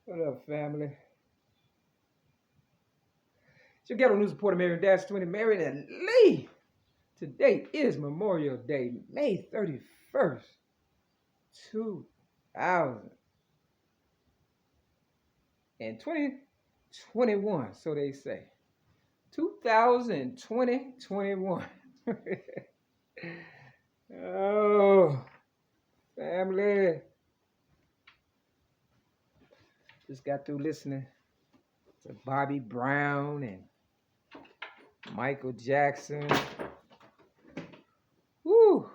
What up, family? It's your ghetto news reporter, Mary Dash 20, Mary and Lee. Today is Memorial Day, May 31st, 2021. So they say. 2020, 21. Oh, family. Just got through listening to Bobby Brown and Michael Jackson. Woo!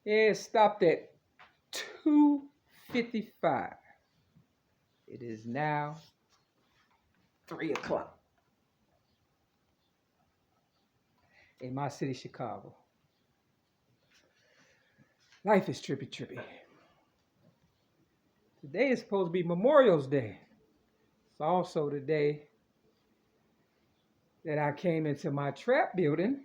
Yeah, it stopped at 2:55. It is now 3 o'clock in my city, Chicago. Life is trippy. Today is supposed to be Memorial's Day. It's also the day that I came into my trap building,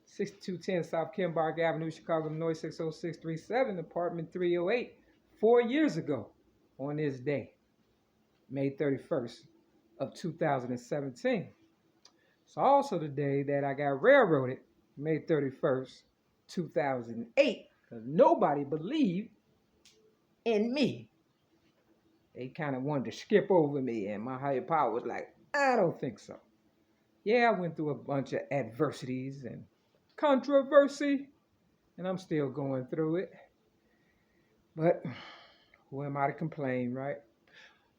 6210 South Kimbark Avenue, Chicago, Illinois, 60637, apartment 308, 4 years ago on this day, May 31st of 2017. It's also the day that I got railroaded, May 31st, 2008, because nobody believed in me. They kind of wanted to skip over me, and my higher power was like, I don't think so. Yeah, I went through a bunch of adversities and controversy, and I'm still going through it. But who am I to complain, right?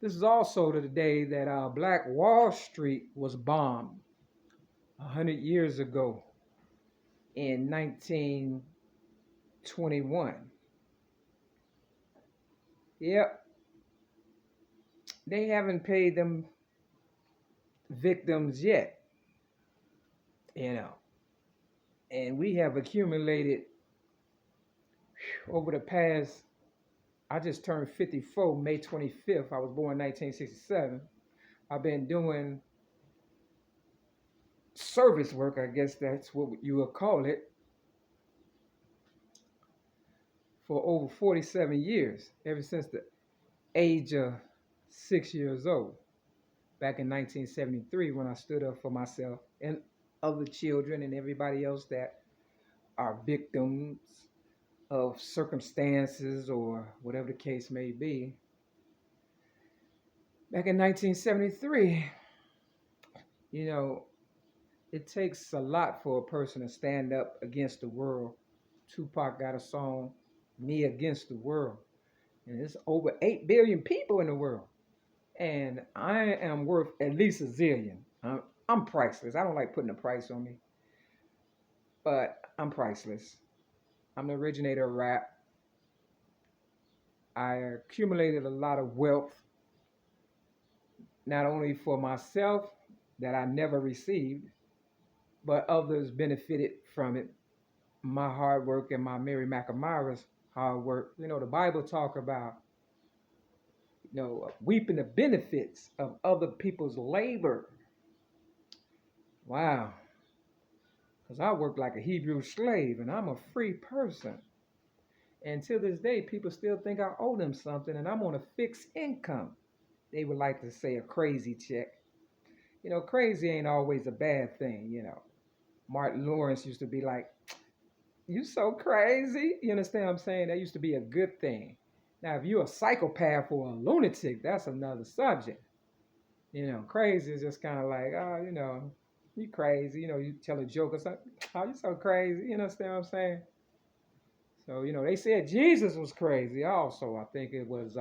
This is also the day that Black Wall Street was bombed 100 years ago in 1921. Yep. They haven't paid them victims yet, and we have accumulated over the past, I just turned 54 May 25th. I was born in 1967. I've been doing service work, I guess that's what you would call it, for over 47 years, ever since the age of 6 years old, back in 1973, when I stood up for myself and other children and everybody else that are victims of circumstances or whatever the case may be. Back in 1973, it takes a lot for a person to stand up against the world. Tupac got a song, Me Against the World. And there's over 8 billion people in the world. And I am worth at least a zillion. I'm priceless. I don't like putting a price on me. But I'm priceless. I'm the originator of rap. I accumulated a lot of wealth, not only for myself that I never received, but others benefited from it. My hard work and my Mary McAmara's hard work. The Bible talk about, reaping the benefits of other people's labor. Wow. Because I work like a Hebrew slave and I'm a free person. And to this day, people still think I owe them something and I'm on a fixed income. They would like to say a crazy check. Crazy ain't always a bad thing, Martin Lawrence used to be like, you so crazy. You understand what I'm saying? That used to be a good thing. Now, if you're a psychopath or a lunatic, that's another subject. Crazy is just kind of like, you crazy. You tell a joke or something. Oh, you so crazy. You understand what I'm saying? So, they said Jesus was crazy also. I think it was,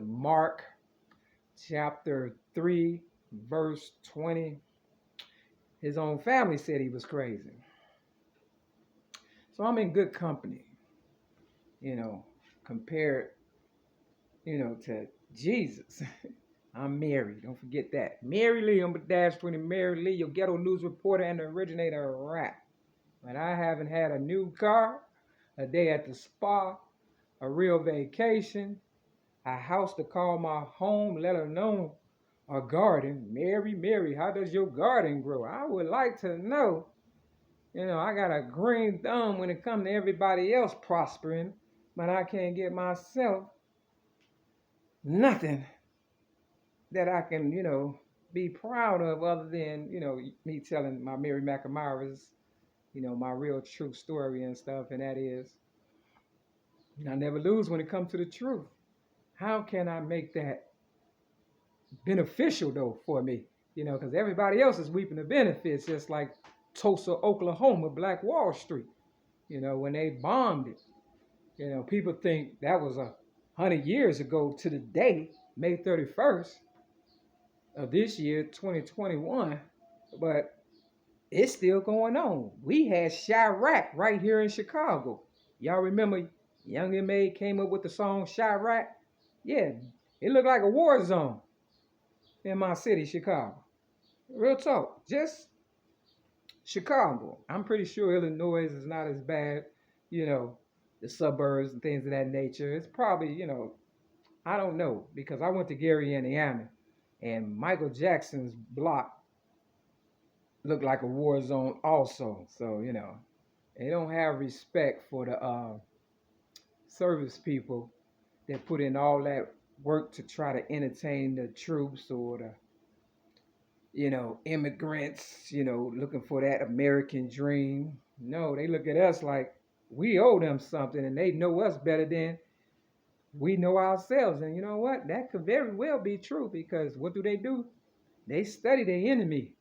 Mark chapter 3, verse 20. His own family said he was crazy. So I'm in good company, compared, to Jesus. I'm Mary. Don't forget that. Mary Lee, I'm Dash 20, Mary Lee, your ghetto news reporter and the originator of rap. But I haven't had a new car, a day at the spa, a real vacation, a house to call my home, let alone a garden. Mary, how does your garden grow? I would like to know. I got a green thumb when it comes to everybody else prospering, but I can't get myself nothing that I can, be proud of other than, me telling my Mary McNamara's, my real true story and stuff. And that is, I never lose when it comes to the truth. How can I make that beneficial though for me? Because everybody else is reaping the benefits, just like Tulsa, Oklahoma, Black Wall Street. When they bombed it, people think that was 100 years ago to the day, May 31st of this year, 2021, but it's still going on. We had Chirac right here in Chicago. Y'all remember Young M.A. came up with the song Chirac? Yeah, it looked like a war zone in my city, Chicago. Real talk, just Chicago. I'm pretty sure Illinois is not as bad, you know, the suburbs and things of that nature. It's probably, I don't know, because I went to Gary, Indiana, and Michael Jackson's block looked like a war zone also. So, they don't have respect for the service people that put in all that work to try to entertain the troops or the immigrants, looking for that American dream. No, they look at us like we owe them something and they know us better than we know ourselves. And you know what? That could very well be true, because what do? They study their enemy.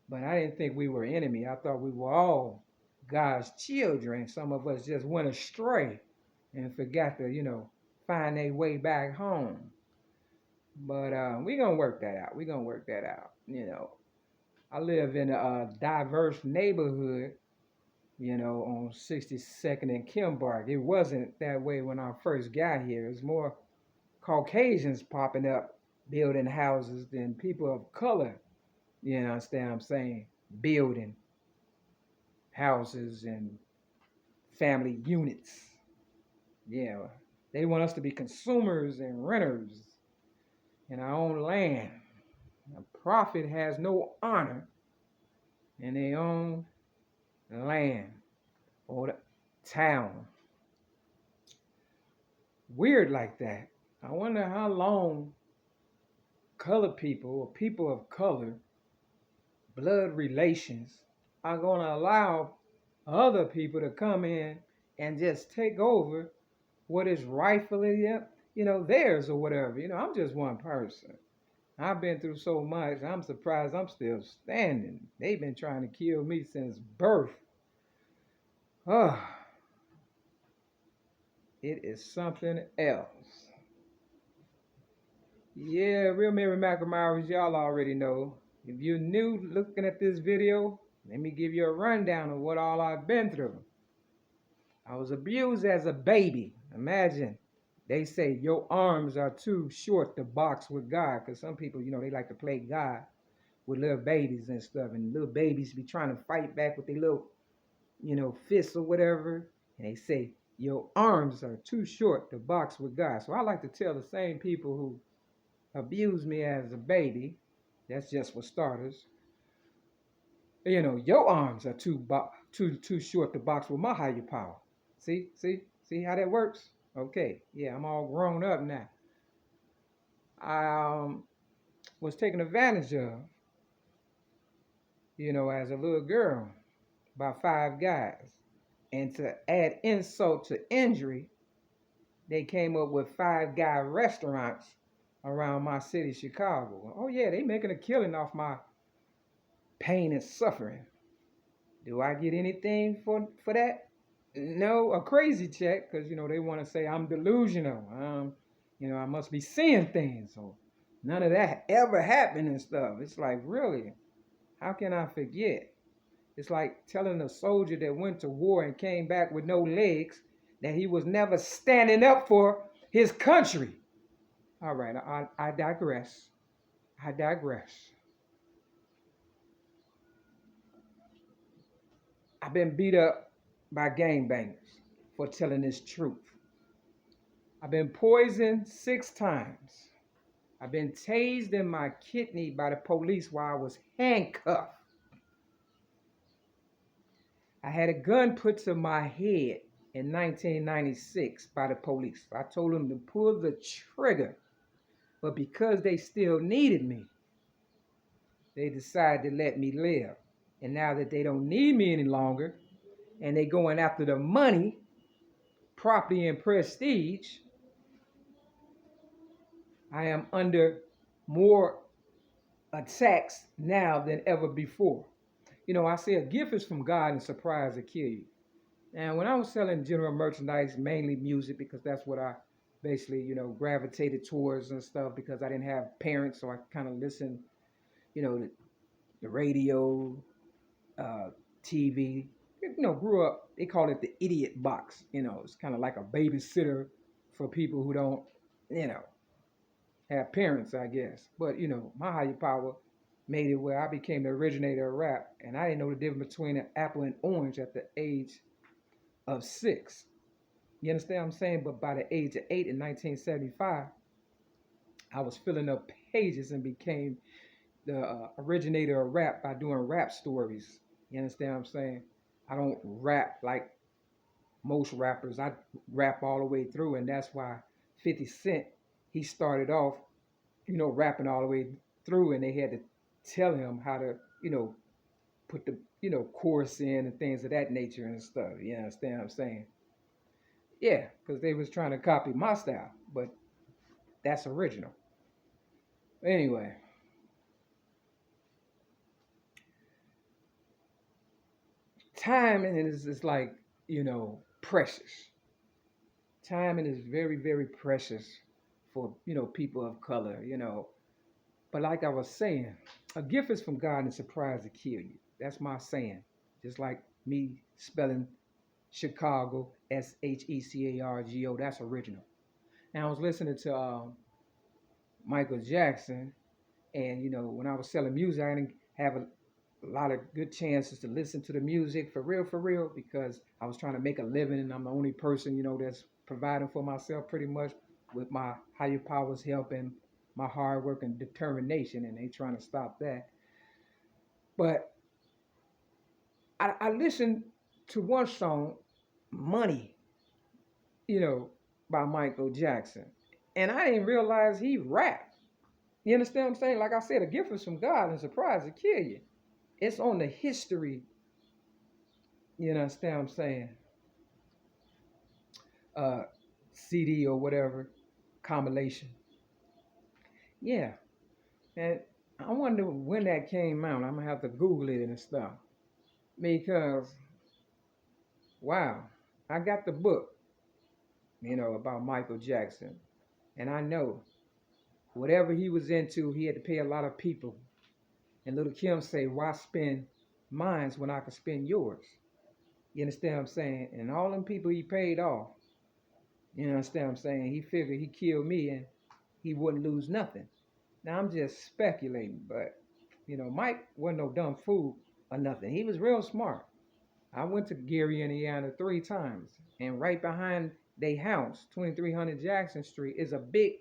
But I didn't think we were enemy. I thought we were all God's children. Some of us just went astray and forgot to, find their way back home. But we're going to work that out. We're going to work that out. I live in a diverse neighborhood, on 62nd and Kimbark. It wasn't that way when I first got here. It was more Caucasians popping up, building houses than people of color. You understand what I'm saying? Building houses and family units. Yeah, they want us to be consumers and renters in our own land. A prophet has no honor in their own land or the town. Weird like that. I wonder how long colored people or people of color, blood relations, are going to allow other people to come in and just take over what is rightfully, theirs or whatever. I'm just one person. I've been through so much, I'm surprised I'm still standing. They've been trying to kill me since birth. Oh, it is something else. Yeah, real Mary McNamara's, y'all already know. If you're new looking at this video, let me give you a rundown of what all I've been through. I was abused as a baby. Imagine. They say your arms are too short to box with God, because some people, they like to play God with little babies and stuff, and little babies be trying to fight back with their little, fists or whatever, and they say your arms are too short to box with God. So I like to tell the same people who abused me as a baby, that's just for starters, your arms are too short to box with my higher power. See how that works? Okay, yeah, I'm all grown up now. I was taken advantage of, as a little girl by 5 guys. And to add insult to injury, they came up with 5-guy restaurants around my city, Chicago. Oh yeah, they making a killing off my pain and suffering. Do I get anything for that? No, a crazy check, because they want to say I'm delusional. I must be seeing things. So none of that ever happened and stuff. It's like, really, how can I forget? It's like telling a soldier that went to war and came back with no legs that he was never standing up for his country. All right, I digress. I digress. I've been beat up by gangbangers for telling this truth. I've been poisoned 6 times. I've been tased in my kidney by the police while I was handcuffed. I had a gun put to my head in 1996 by the police. I told them to pull the trigger. But because they still needed me, they decided to let me live. And now that they don't need me any longer, and they going after the money, property, and prestige, I am under more attacks now than ever before. You know, I say a gift is from God and surprise to kill you. And when I was selling general merchandise, mainly music, because that's what I basically, gravitated towards and stuff, because I didn't have parents, so I kind of listened, the radio, uh, TV. Grew up. They call it the idiot box. It's kind of like a babysitter for people who don't, you know, have parents, I guess. But my higher power made it where I became the originator of rap, and I didn't know the difference between an apple and orange at the age of 6. You understand what I'm saying? But by the age of 8 in 1975, I was filling up pages and became the originator of rap by doing rap stories. You understand what I'm saying? I don't rap like most rappers. I rap all the way through, and that's why 50 Cent, he started off, rapping all the way through, and they had to tell him how to, put the, chorus in and things of that nature and stuff. You understand what I'm saying? Yeah, because they was trying to copy my style, but that's original. Anyway, timing is like, precious. Timing is very, very precious for, people of color, But like I was saying, a gift is from God and surprise to kill you. That's my saying. Just like me spelling Chicago, Shecargo, that's original. And I was listening to Michael Jackson, and when I was selling music, I didn't have a lot of good chances to listen to the music for real, because I was trying to make a living, and I'm the only person, that's providing for myself pretty much with my higher powers help and my hard work and determination, and they trying to stop that. But I listened to one song, Money, you know, by Michael Jackson, and I didn't realize he rapped. You understand what I'm saying? Like I said, a gift is from God and surprise to kill you. It's on the history, you understand what I'm saying? Uh, CD or whatever, compilation. Yeah. And I wonder when that came out. I'm gonna have to Google it and stuff. Because wow, I got the book, about Michael Jackson. And I know whatever he was into, he had to pay a lot of people. And Little Kim say, why spend mines when I could spend yours? You understand what I'm saying? And all them people he paid off, you understand what I'm saying? He figured he killed me and he wouldn't lose nothing. Now I'm just speculating, but Mike wasn't no dumb fool or nothing. He was real smart. I went to Gary, Indiana 3 times, and right behind they house, 2300 Jackson Street, is a big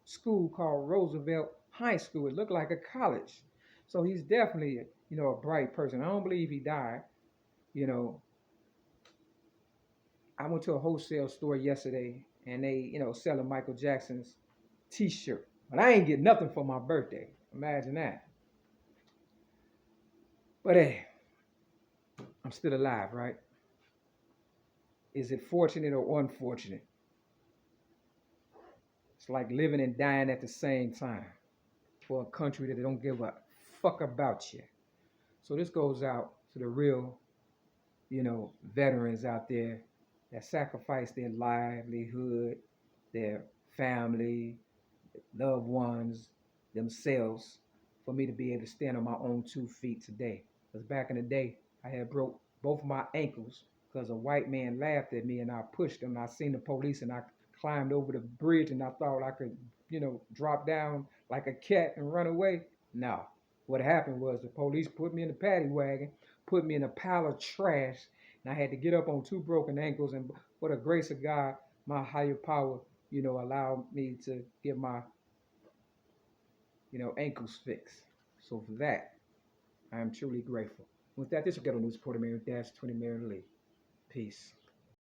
school called Roosevelt High School. It looked like a college. So he's definitely, a bright person. I don't believe he died. You know, I went to a wholesale store yesterday, and they, selling Michael Jackson's T-shirt, but I ain't get nothing for my birthday. Imagine that. But hey, I'm still alive, right? Is it fortunate or unfortunate? It's like living and dying at the same time for a country that don't give a fuck about you. So this goes out to the real, veterans out there that sacrifice their livelihood, their family, loved ones, themselves, for me to be able to stand on my own 2 feet today. Because back in the day, I had broke both of my ankles because a white man laughed at me and I pushed him. I seen the police and I climbed over the bridge and I thought I could, drop down like a cat and run away. No. What happened was the police put me in the paddy wagon, put me in a pile of trash, and I had to get up on 2 broken ankles. And for the grace of God, my higher power, allowed me to get my, ankles fixed. So for that, I am truly grateful. With that, this is Ghetto News Porter Mayor Dash 20 Mayor Lee. Peace.